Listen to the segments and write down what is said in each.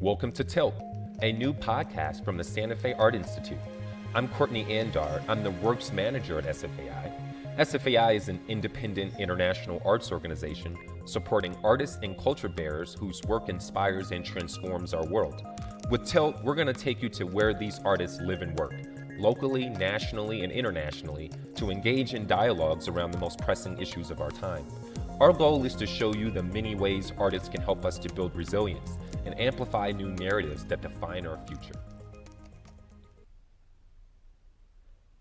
Welcome to Tilt, a new podcast from the Santa Fe Art Institute. I'm Courtney Andar. I'm the Works Manager at SFAI. SFAI is an independent international arts organization supporting artists and culture bearers whose work inspires and transforms our world. With Tilt, we're going to take you to where these artists live and work, locally, nationally, and internationally, to engage in dialogues around the most pressing issues of our time. Our goal is to show you the many ways artists can help us to build resilience and amplify new narratives that define our future.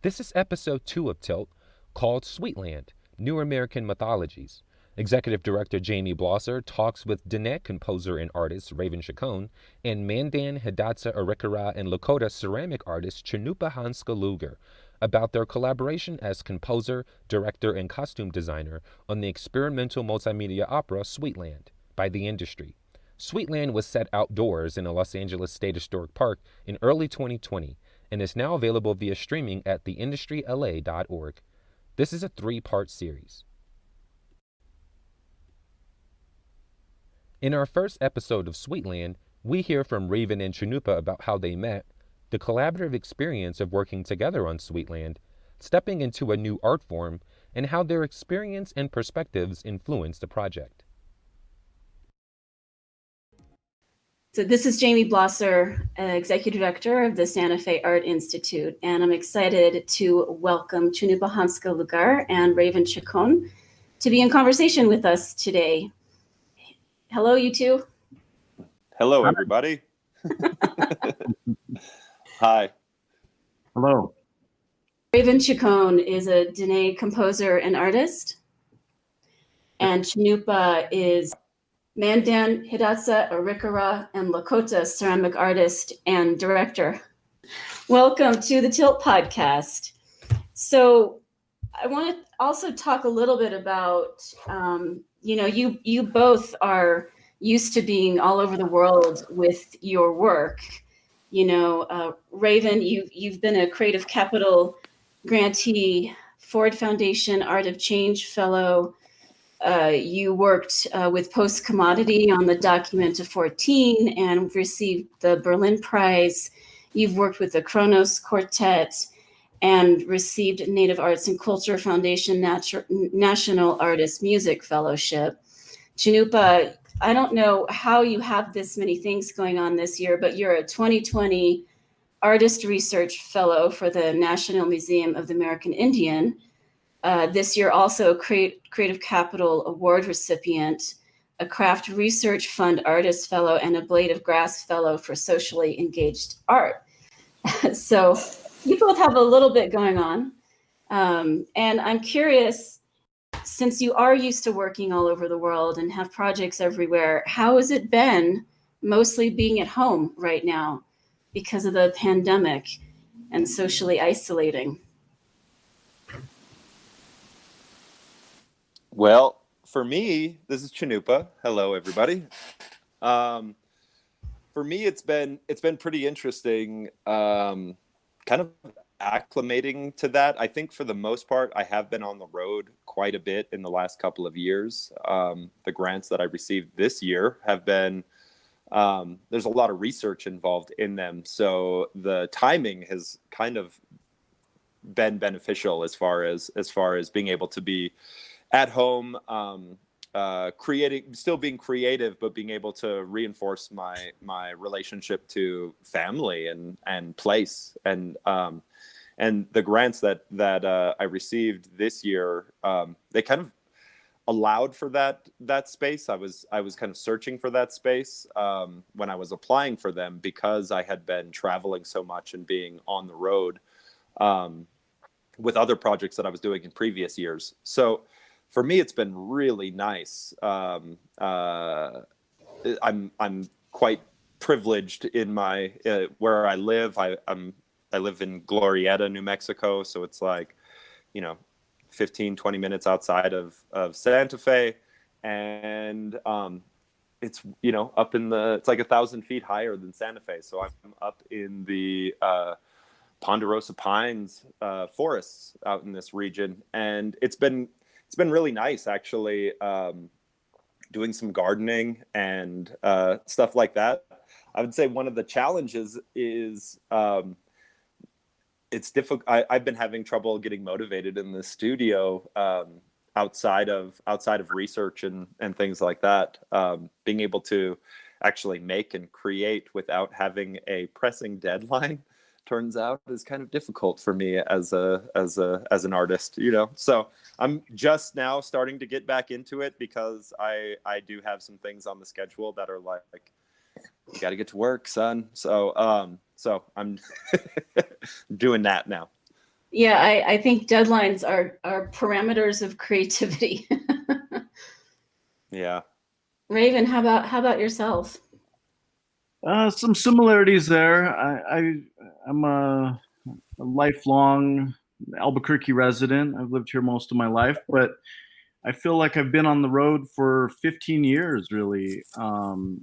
This is episode 2 of Tilt, called Sweetland, New American Mythologies. Executive Director Jamie Blosser talks with Diné composer and artist Raven Chacon and Mandan, Hidatsa, Arikara, and Lakota ceramic artist Cannupa Hanska Luger about their collaboration as composer, director, and costume designer on the experimental multimedia opera Sweetland by The Industry. Sweetland was set outdoors in a Los Angeles State Historic Park in early 2020 and is now available via streaming at theindustryla.org. This is a 3-part series. In our first episode of Sweetland, we hear from Raven and Cannupa about how they met, the collaborative experience of working together on Sweetland, stepping into a new art form, and how their experience and perspectives influenced the project. So this is Jamie Blosser, Executive Director of the Santa Fe Art Institute, and I'm excited to welcome Cannupa Hanska Luger and Raven Chacon to be in conversation with us today. Hello, you two. Hello, everybody. Hi. Hello. Raven Chacon is a Diné composer and artist, and Cannupa is Mandan, Hidatsa, Arikara, and Lakota ceramic artist and director. Welcome to the Tilt podcast. So I want to also talk a little bit about, you both are used to being all over the world with your work. Raven, you've been a Creative Capital grantee, Ford Foundation Art of Change Fellow. You worked with Post Commodity on the Document of 14 and received the Berlin Prize. You've worked with the Kronos Quartet and received Native Arts and Culture Foundation National Artist Music Fellowship. Cannupa, I don't know how you have this many things going on this year, but you're a 2020 Artist Research Fellow for the National Museum of the American Indian. This year also a Creative Capital Award recipient, a Craft Research Fund Artist Fellow, and a Blade of Grass Fellow for Socially Engaged Art. So you both have a little bit going on. And I'm curious, since you are used to working all over the world and have projects everywhere, how has it been mostly being at home right now because of the pandemic and socially isolating? Well, for me, this is Cannupa. Hello, everybody. For me, it's been pretty interesting, kind of acclimating to that. I think for the most part, I have been on the road quite a bit in the last couple of years. The grants that I received this year have been, there's a lot of research involved in them. So the timing has kind of been beneficial as far as being able to be at home, still being creative, but being able to reinforce my relationship to family and place. And the grants that I received this year, they kind of allowed for that space. I was kind of searching for that space when I was applying for them, because I had been traveling so much and being on the road with other projects that I was doing in previous years. So for me, it's been really nice. I'm quite privileged in my where I live. I live in Glorieta, New Mexico, so it's like 15-20 minutes outside of Santa Fe, and it's up in it's like 1,000 feet higher than Santa Fe. So I'm up in the Ponderosa Pines forests out in this region, and it's been really nice, actually, doing some gardening and stuff like that. I would say one of the challenges is it's difficult. I've been having trouble getting motivated in the studio outside of research and things like that. Being able to actually make and create without having a pressing deadline turns out is kind of difficult for me as an artist, you know. So I'm just now starting to get back into it because I do have some things on the schedule that are like, you got to get to work, son. So I'm doing that now. Yeah, I think deadlines are parameters of creativity. Yeah. Raven, how about yourself? Some similarities there. I'm a lifelong Albuquerque resident. I've lived here most of my life, but I feel like I've been on the road for 15 years, really.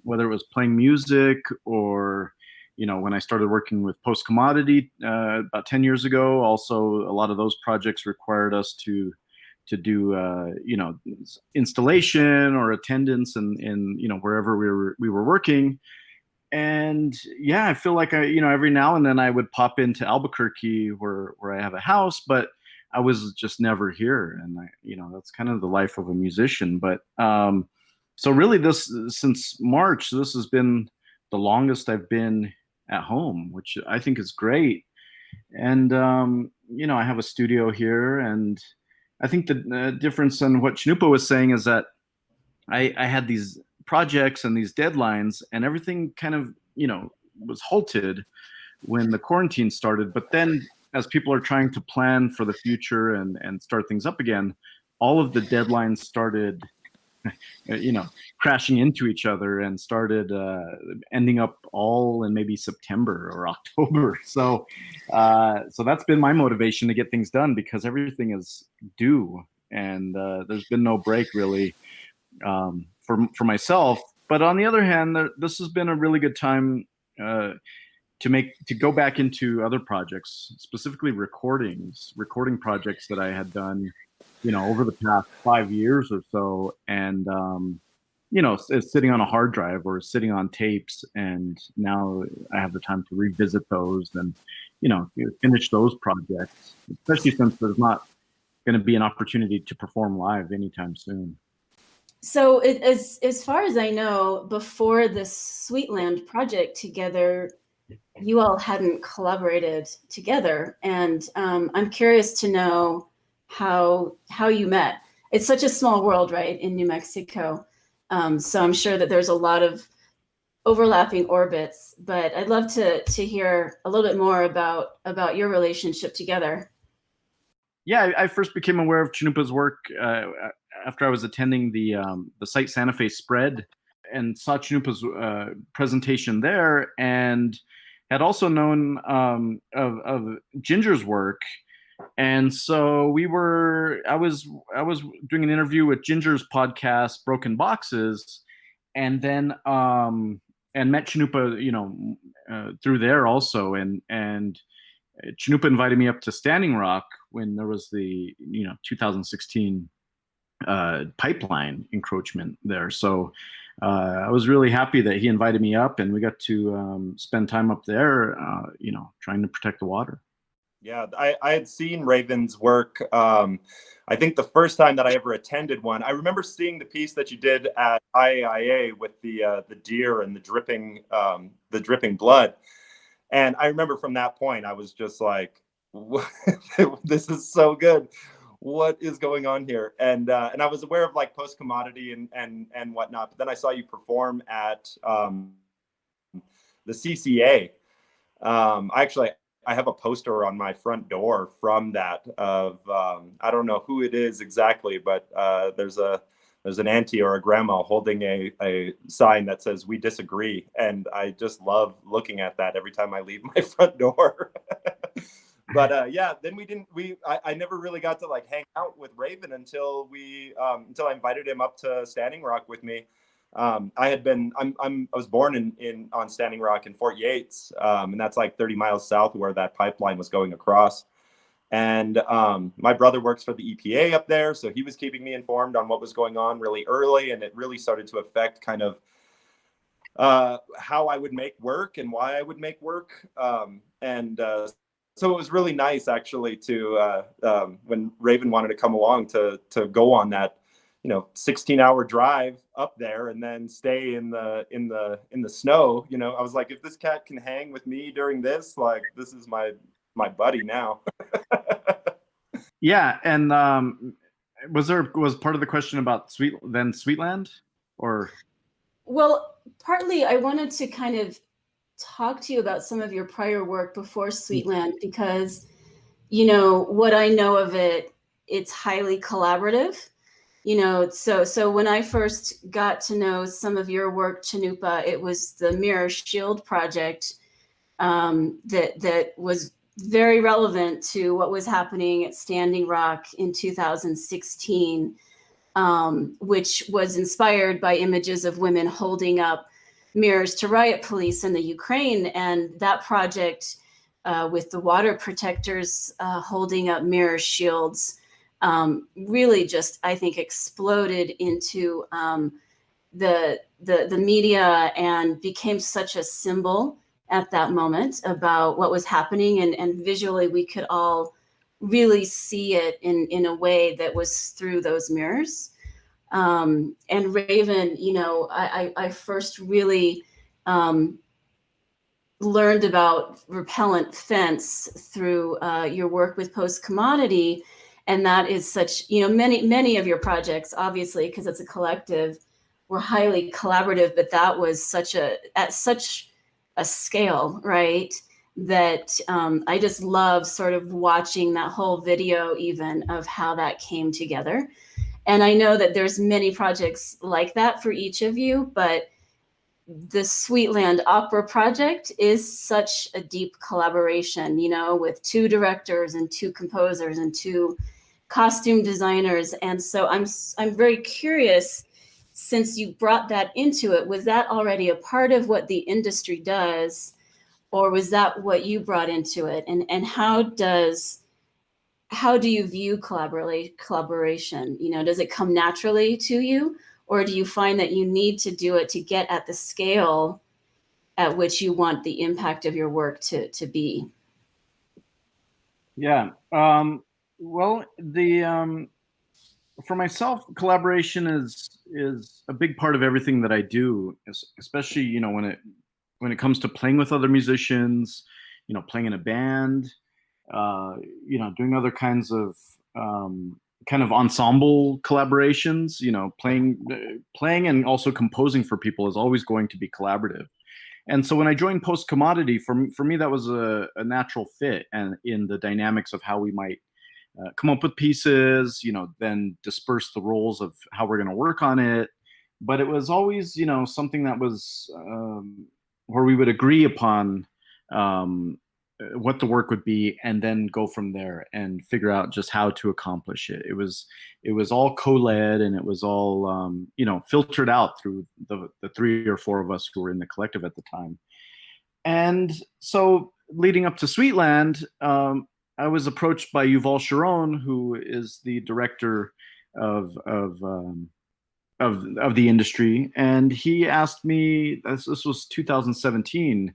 Whether it was playing music or, you know, when I started working with Post Commodity about 10 years ago. Also, a lot of those projects required us to do, you know, installation or attendance in you know, wherever we were working. And yeah, I feel like you know, every now and then I would pop into Albuquerque where I have a house, but I was just never here. And you know, that's kind of the life of a musician. But so really since March, this has been the longest I've been at home, which I think is great. And you know, I have a studio here, and I think the difference in what Cannupa was saying is that I had these projects and these deadlines, and everything kind of, you know, was halted when the quarantine started. But then as people are trying to plan for the future and start things up again, all of the deadlines started you know, crashing into each other and started ending up all in maybe September or October. So that's been my motivation to get things done, because everything is due, and there's been no break really for myself. But on the other hand, this has been a really good time to go back into other projects, specifically recording projects that I had done, you know, over the past 5 years or so. And you know, it's sitting on a hard drive or sitting on tapes, and now I have the time to revisit those and, you know, finish those projects, especially since there's not going to be an opportunity to perform live anytime soon. So as far as I know, before this Sweetland project together, you all hadn't collaborated together. And I'm curious to know how you met. It's such a small world, right, in New Mexico. So I'm sure that there's a lot of overlapping orbits, but I'd love to hear a little bit more about your relationship together. Yeah, I first became aware of Cannupa's work after I was attending the Site Santa Fe spread, and saw Cannupa's presentation there, and had also known of Ginger's work. And so I was doing an interview with Ginger's podcast, Broken Boxes, and then and met Cannupa, you know, through there also, and Cannupa invited me up to Standing Rock when there was the, you know, 2016 pipeline encroachment there. So I was really happy that he invited me up, and we got to spend time up there, you know, trying to protect the water. Yeah, I had seen Raven's work. I think the first time that I ever attended one, I remember seeing the piece that you did at IAIA with the deer and the dripping blood. And I remember from that point, I was just like, this is so good. What is going on here? And I was aware of like Post Commodity and whatnot. But then I saw you perform at the CCA. I have a poster on my front door from that of I don't know who it is exactly, but there's an auntie or a grandma holding a sign that says "We disagree," and I just love looking at that every time I leave my front door. But yeah, then I never really got to like hang out with Raven until I invited him up to Standing Rock with me. I was born on Standing Rock in Fort Yates, and that's like 30 miles south of where that pipeline was going across. And my brother works for the EPA up there, so he was keeping me informed on what was going on really early, and it really started to affect kind of how I would make work and why I would make work. So it was really nice actually to when Raven wanted to come along to go on that 16-hour drive up there and then stay in the snow. I was like, if this cat can hang with me during this, like, this is my buddy now. Yeah, and was part of the question about Sweetland, or? Well, partly I wanted to kind of talk to you about some of your prior work before Sweetland, because what I know of it, it's highly collaborative. So when I first got to know some of your work, Cannupa, it was the Mirror Shield project that was very relevant to what was happening at Standing Rock in 2016, which was inspired by images of women holding up mirrors to riot police in the Ukraine. And that project with the water protectors holding up mirror shields really just, I think, exploded into the media and became such a symbol at that moment about what was happening. And visually, we could all really see it in a way that was through those mirrors. And Raven, I first really learned about repellent fence through your work with Post Commodity. And that is such, many of your projects, obviously, because it's a collective, were highly collaborative, but that was at such a scale, right? That I just love sort of watching that whole video even of how that came together. And I know that there's many projects like that for each of you, but the Sweetland Opera project is such a deep collaboration, with 2 directors and 2 composers and 2 costume designers. And so I'm very curious, since you brought that into it, was that already a part of what the industry does, or was that what you brought into it? And how do you view collaboration? Does it come naturally to you, or do you find that you need to do it to get at the scale at which you want the impact of your work to be? Yeah. Well, for myself, collaboration is a big part of everything that I do, especially when it comes to playing with other musicians, playing in a band, doing other kinds of kind of ensemble collaborations. Playing and also composing for people is always going to be collaborative. And so when I joined Post Commodity, for me that was a natural fit, and in the dynamics of how we might come up with pieces, then disperse the roles of how we're going to work on it. But it was always, something that was where we would agree upon what the work would be, and then go from there and figure out just how to accomplish it. It was all co-led, and it was all filtered out through the 3 or 4 of us who were in the collective at the time. And so leading up to Sweetland, I was approached by Yuval Sharon, who is the director of the industry, and he asked me, this was 2017,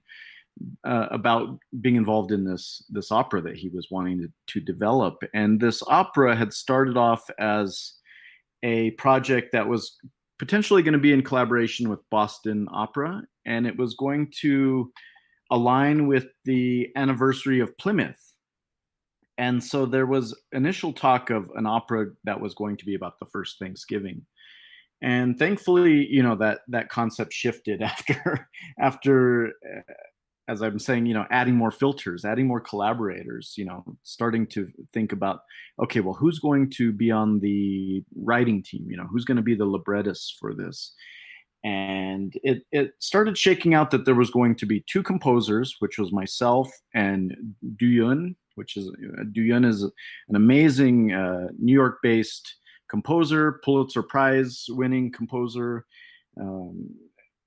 about being involved in this opera that he was wanting to develop. And this opera had started off as a project that was potentially going to be in collaboration with Boston Opera, and it was going to align with the anniversary of Plymouth. And so there was initial talk of an opera that was going to be about the first Thanksgiving. And thankfully, that concept shifted after as I'm saying, adding more filters, adding more collaborators, starting to think about, okay, well, who's going to be on the writing team? Who's going to be the librettist for this? And it started shaking out that there was going to be 2 composers, which was myself and Duyun, Duyun is an amazing New York-based composer, Pulitzer Prize winning composer,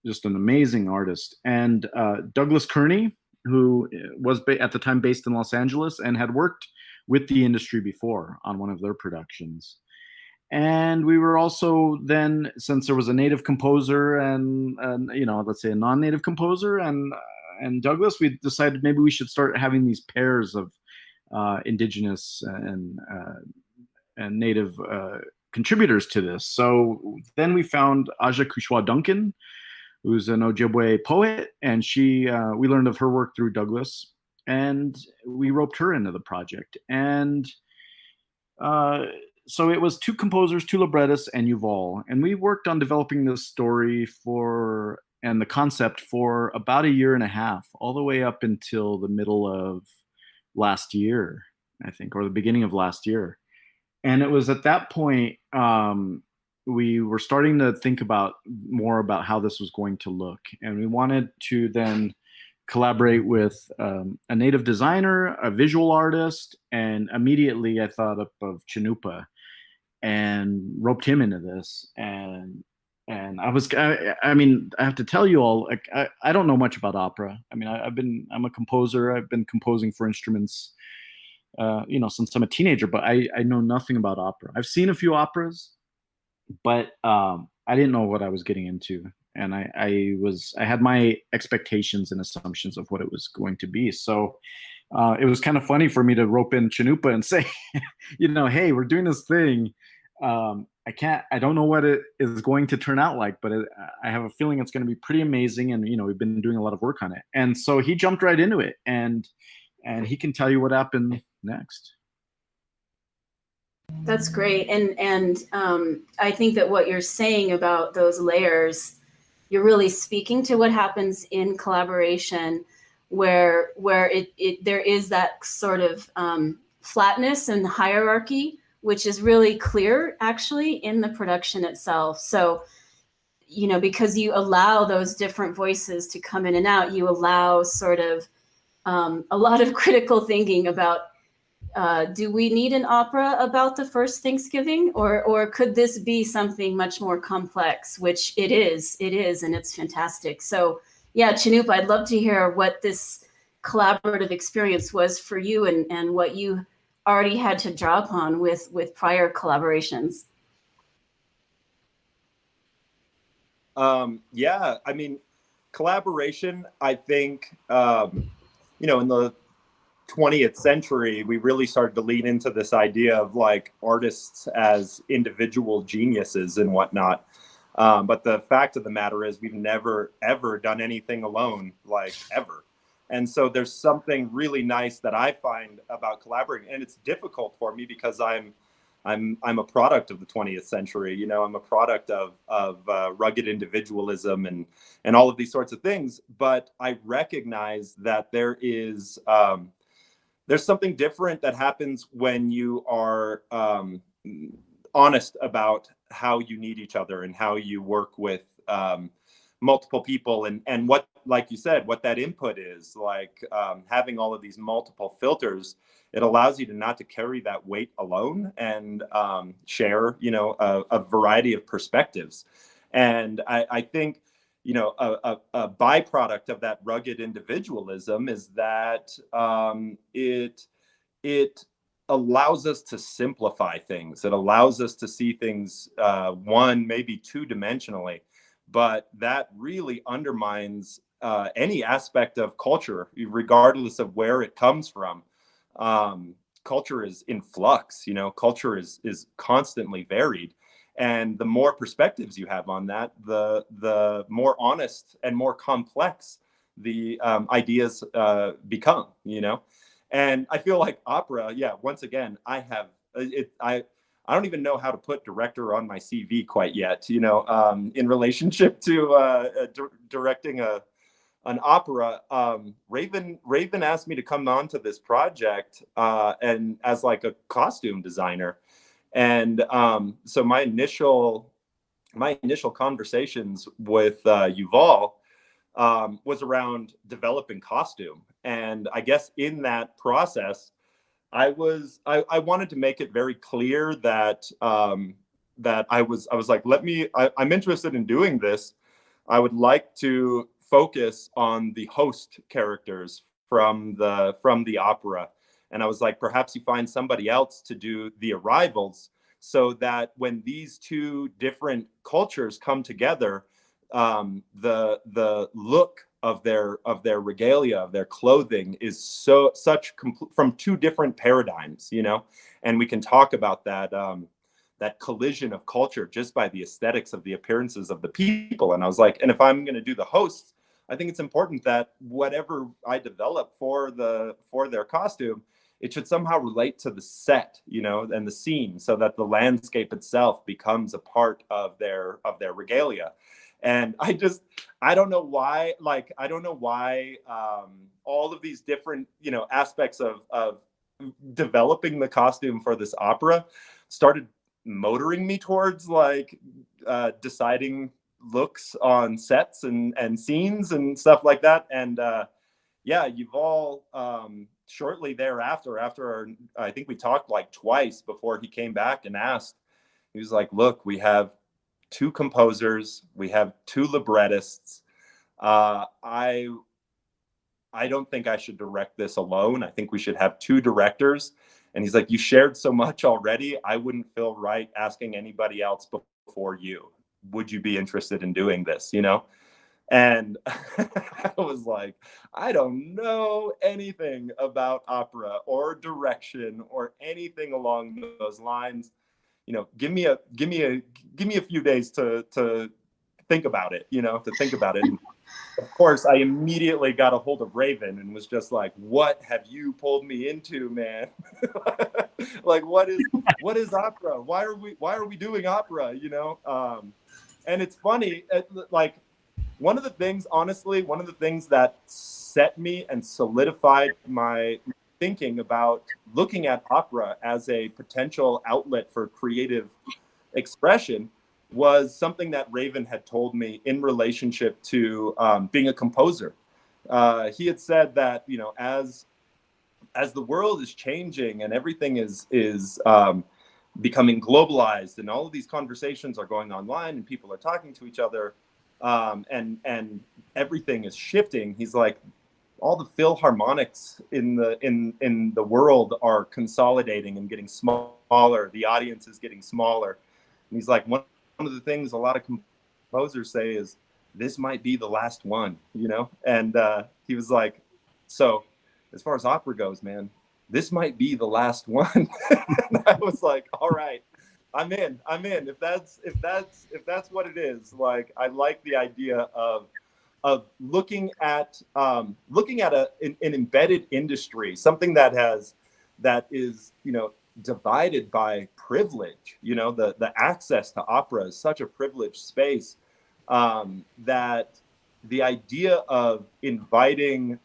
just an amazing artist. And Douglas Kearney, who was at the time based in Los Angeles and had worked with the industry before on one of their productions. And we were also then, since there was a native composer and let's say a non-native composer and Douglas, we decided maybe we should start having these pairs of indigenous and native contributors to this. So then we found Aja Kushwa Duncan, who's an Ojibwe poet, and we learned of her work through Douglas, and we roped her into the project. And so it was two composers, two librettists, and Yuval, and we worked on developing this story and the concept for about a year and a half, all the way up until the middle of last year, I think, or the beginning of last year. And it was at that point we were starting to think more about how this was going to look, and we wanted to then collaborate with a native designer, a visual artist, and immediately I thought of Cannupa and roped him into this. And I mean, I have to tell you all, like, I don't know much about opera. I mean, I'm a composer. I've been composing for instruments, since I'm a teenager, but I know nothing about opera. I've seen a few operas, but I didn't know what I was getting into. And I had my expectations and assumptions of what it was going to be. So it was kind of funny for me to rope in Cannupa and say, hey, we're doing this thing. I don't know what it is going to turn out like, but I have a feeling it's going to be pretty amazing. And, we've been doing a lot of work on it. And so he jumped right into it, and he can tell you what happened next. That's great. And I think that what you're saying about those layers, you're really speaking to what happens in collaboration where there is that sort of flatness and hierarchy, which is really clear actually in the production itself. So, because you allow those different voices to come in and out, you allow sort of a lot of critical thinking about, do we need an opera about the first Thanksgiving, or could this be something much more complex, which it is, and it's fantastic. So yeah, Cannupa, I'd love to hear what this collaborative experience was for you and what you already had to draw upon with prior collaborations. Yeah, I mean, collaboration, I think, in the 20th century, we really started to lean into this idea of like artists as individual geniuses and whatnot. But the fact of the matter is we've never, ever done anything alone, like ever. And so there's something really nice that I find about collaborating, and it's difficult for me because I'm a product of the 20th century. I'm a product of rugged individualism and all of these sorts of things. But I recognize that there's something different that happens when you are honest about how you need each other and how you work with multiple people and what, like you said, what that input is like. Having all of these multiple filters, it allows you not to carry that weight alone and share, a variety of perspectives. And I think, a byproduct of that rugged individualism is that it allows us to simplify things. It allows us to see things one, maybe two-dimensionally, but that really undermines any aspect of culture, regardless of where it comes from. Culture is in flux, culture is constantly varied. And the more perspectives you have on that, the more honest and more complex the ideas become, And I feel like opera, yeah, once again, I don't even know how to put director on my CV quite yet, in relationship to directing an opera. Raven asked me to come on to this project and as like a costume designer. And so my initial conversations with Yuval was around developing costume. And I guess in that process, I wanted to make it very clear that that I was like, I'm interested in doing this. I would like to focus on the host characters from the opera. And I was like, perhaps you find somebody else to do the arrivals so that when these two different cultures come together, the look of their regalia, of their clothing, is from two different paradigms, you know. And we can talk about that that collision of culture just by the aesthetics of the appearances of the people. And I was like, and if I'm going to do the hosts, I think it's important that whatever I develop for their costume, it should somehow relate to the set, you know, and the scene, so that the landscape itself becomes a part of their regalia. And I don't know why, all of these different, you know, aspects of developing the costume for this opera started motoring me towards like deciding looks on sets and scenes and stuff like that. And yeah, you've all shortly thereafter, I think we talked like twice before he came back and asked, he was like, look, we have 2 composers, we have 2 librettists. I don't think I should direct this alone. I think we should have 2 directors. And he's like, you shared so much already, I wouldn't feel right asking anybody else before you. Would you be interested in doing this, you know? And I was like, I don't know anything about opera or direction or anything along those lines. You know, give me a few days to think about it, you know, to think about it. And of course, I immediately got a hold of Raven and was just like, what have you pulled me into, man? Like, what is opera? Why are we doing opera, you know? And it's funny, like, one of the things that set me and solidified my thinking about looking at opera as a potential outlet for creative expression was something that Raven had told me in relationship to being a composer. He had said that, you know, as the world is changing and everything is becoming globalized, and all of these conversations are going online and people are talking to each other, and everything is shifting. He's like, all the philharmonics in the world are consolidating and getting smaller. The audience is getting smaller. And he's like, one of the things a lot of composers say is, this might be the last one, you know? And he was like, so as far as opera goes, man, this might be the last one. And I was like, all right, I'm in. If that's what it is, like, I like the idea of looking at an embedded industry, something that is, you know, divided by privilege. You know, the access to opera is such a privileged space, that the idea of inviting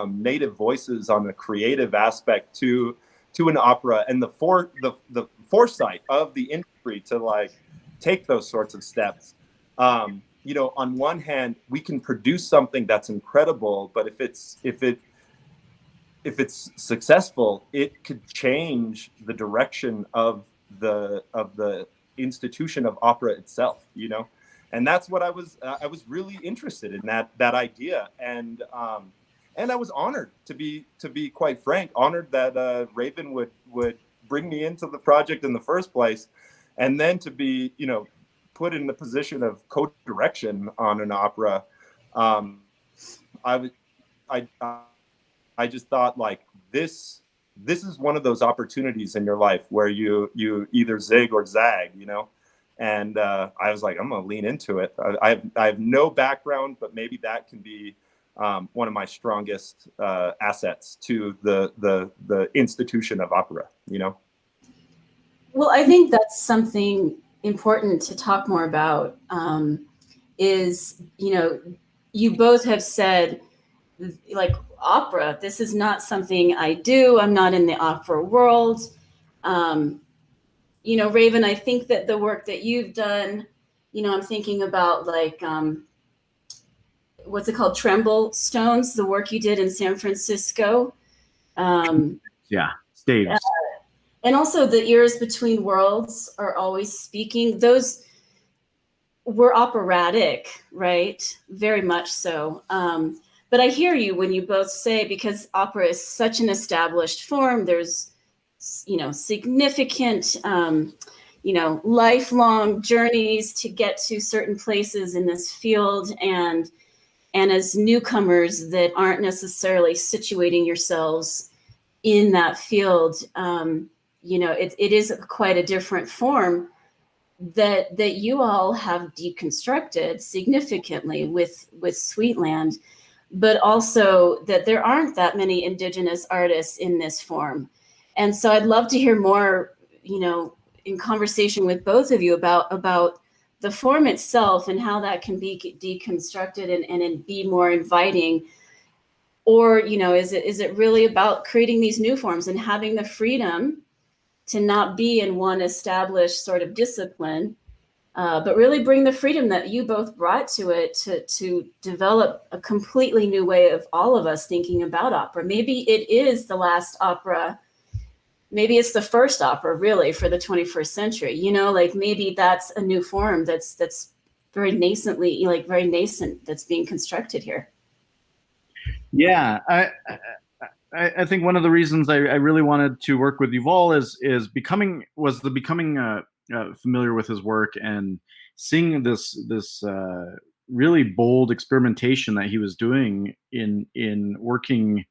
native voices on the creative aspect to an opera, and the foresight of the industry to like take those sorts of steps. You know, on one hand, we can produce something that's incredible, but if it's successful, it could change the direction of the institution of opera itself, you know. And that's what I was really interested in, that idea. And I was honored, to be quite frank, honored that Raven would bring me into the project in the first place, and then to be, you know, put in the position of co-direction on an opera. I just thought, like, this is one of those opportunities in your life where you either zig or zag, you know. And I was like, I'm gonna lean into it. I have no background, but maybe that can be one of my strongest assets to the institution of opera, you know. Well, I think that's something important to talk more about, is, you know, you both have said, like, opera, this is not something I do. I'm not in the opera world. You know, Raven, I think that the work that you've done, you know, I'm thinking about, like, what's it called? Tremble Stones, the work you did in San Francisco. Yeah, staves. And also the Ears Between Worlds Are Always Speaking. Those were operatic, right? Very much so. But I hear you when you both say, because opera is such an established form, there's, you know, significant lifelong journeys to get to certain places in this field, and as newcomers that aren't necessarily situating yourselves in that field, it is quite a different form that you all have deconstructed significantly with Sweetland, but also that there aren't that many Indigenous artists in this form. And so I'd love to hear more, in conversation with both of you about the form itself and how that can be deconstructed and be more inviting. Or, is it really about creating these new forms and having the freedom to not be in one established sort of discipline, but really bring the freedom that you both brought to it to develop a completely new way of all of us thinking about opera. Maybe it is the last opera. Maybe it's the first opera really for the 21st century, maybe that's a new form that's very nascently, very nascent, that's being constructed here. Yeah, I think one of the reasons I really wanted to work with Yuval is becoming familiar with his work and seeing this really bold experimentation that he was doing in working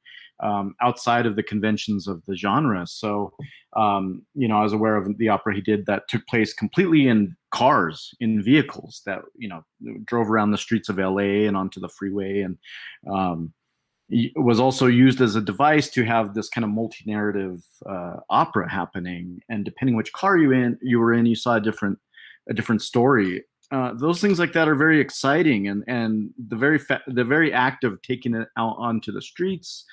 outside of the conventions of the genre. So, I was aware of the opera he did that took place completely in cars, in vehicles that, drove around the streets of LA and onto the freeway. And it was also used as a device to have this kind of multi-narrative opera happening. And depending which car you were in, you saw a different story. Those things like that are very exciting, and the very act of taking it out onto the streets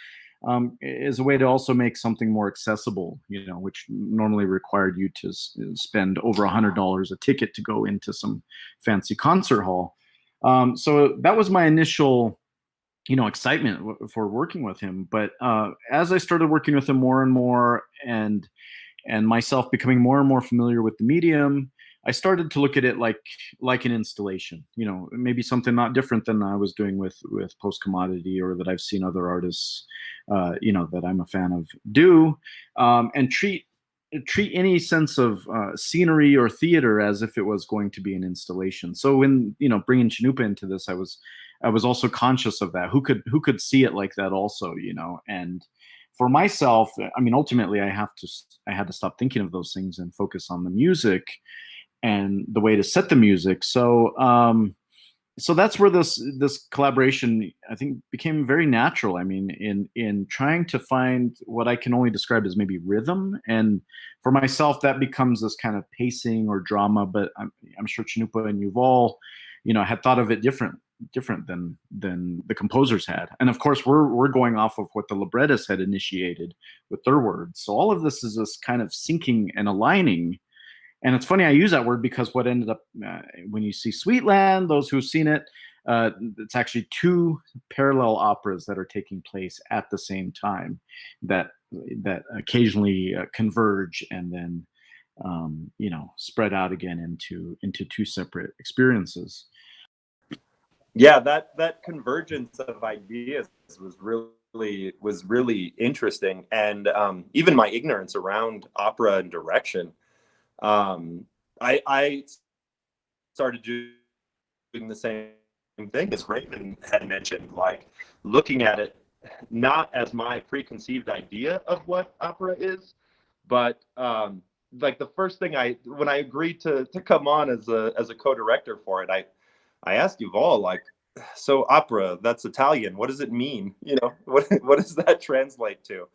is a way to also make something more accessible, which normally required you to spend over $100 a ticket to go into some fancy concert hall. So that was my initial, excitement for working with him. But as I started working with him more and more, and myself becoming more and more familiar with the medium, I started to look at it like an installation, maybe something not different than I was doing with Post Commodity, or that I've seen other artists, that I'm a fan of do, and treat any sense of scenery or theater as if it was going to be an installation. So when, bringing Cannupa into this, I was also conscious of that. Who could see it like that also, and for myself, ultimately I had to stop thinking of those things and focus on the music and the way to set the music. So so that's where this collaboration, I think, became very natural. In trying to find what I can only describe as maybe rhythm, and for myself that becomes this kind of pacing or drama. But I'm sure Cannupa and Yuval, had thought of it different than the composers had. And of course, we're going off of what the librettists had initiated with their words. So all of this is this kind of syncing and aligning. And it's funny I use that word because what ended up, when you see Sweetland, those who've seen it, it's actually two parallel operas that are taking place at the same time that occasionally converge and then, spread out again into two separate experiences. Yeah, that convergence of ideas was really interesting, and even my ignorance around opera and direction. I started doing the same thing as Raven had mentioned, like looking at it not as my preconceived idea of what opera is, but like the first thing when I agreed to come on as a co-director for it, I asked Yuval, like, so opera, that's Italian. What does it mean? What does that translate to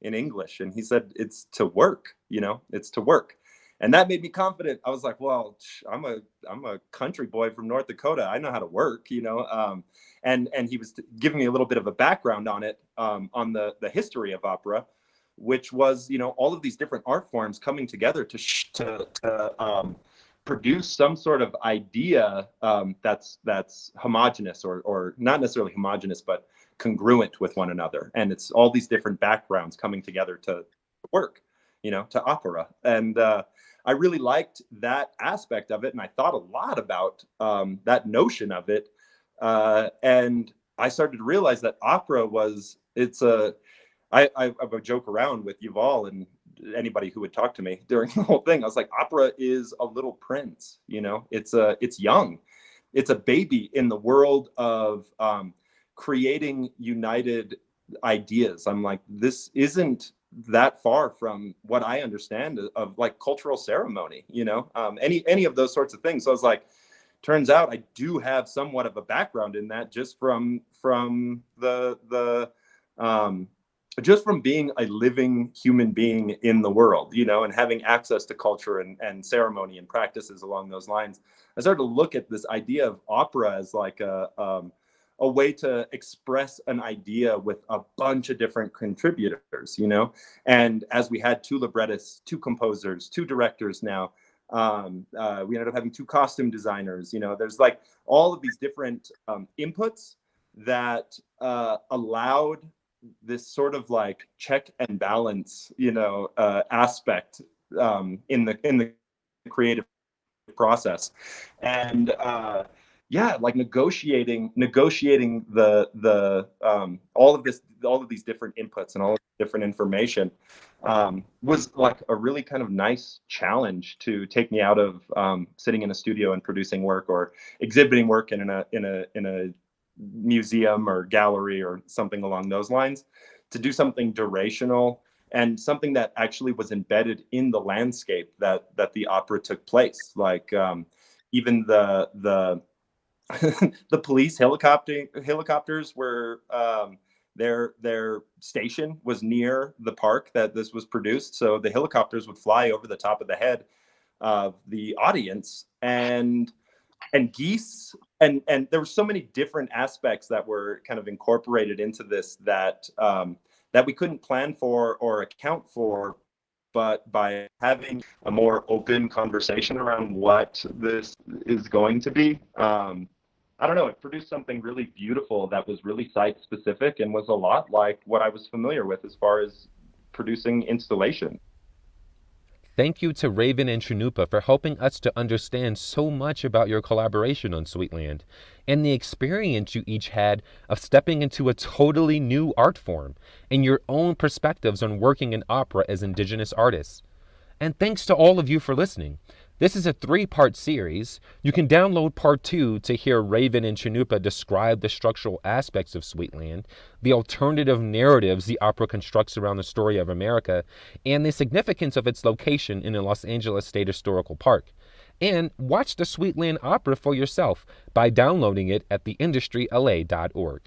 in English? And he said, it's to work, it's to work. And that made me confident. I was like, well, I'm a country boy from North Dakota. I know how to work, and he was giving me a little bit of a background on it, on the history of opera, which was, all of these different art forms coming together to produce some sort of idea that's homogenous, or not necessarily homogenous, but congruent with one another. And it's all these different backgrounds coming together to work, to opera. And I really liked that aspect of it. And I thought a lot about that notion of it. And I started to realize that opera I would joke around with Yuval and anybody who would talk to me during the whole thing. I was like, opera is a little prince, you know, it's young. It's a baby in the world of creating united ideas. I'm like, this isn't that far from what I understand of like cultural ceremony, you know, any of those sorts of things. So I was like, turns out I do have somewhat of a background in that, just from just from being a living human being in the world, you know, and having access to culture and ceremony and practices along those lines. I started to look at this idea of opera as like a way to express an idea with a bunch of different contributors, you know. And as we had 2 librettists, 2 composers, 2 directors now, we ended up having 2 costume designers, you know. There's like all of these different inputs that allowed this sort of like check and balance, you know, aspect in the creative process. And yeah, like negotiating the all of these different inputs and all of this different information was like a really kind of nice challenge to take me out of sitting in a studio and producing work or exhibiting work in a museum or gallery or something along those lines, to do something durational and something that actually was embedded in the landscape that the opera took place. Like even the the police helicopters were their station was near the park that this was produced, so the helicopters would fly over the top of the head of the audience, and geese, and there were so many different aspects that were kind of incorporated into this that that we couldn't plan for or account for. But by having a more open conversation around what this is going to be, I don't know, it produced something really beautiful that was really site specific and was a lot like what I was familiar with as far as producing installation. Thank you to Raven and Cannupa for helping us to understand so much about your collaboration on Sweetland and the experience you each had of stepping into a totally new art form and your own perspectives on working in opera as Indigenous artists. And thanks to all of you for listening. This is a 3-part series. You can download part 2 to hear Raven and Cannupa describe the structural aspects of Sweetland, the alternative narratives the opera constructs around the story of America, and the significance of its location in the Los Angeles State Historical Park. And watch the Sweetland Opera for yourself by downloading it at theindustryla.org.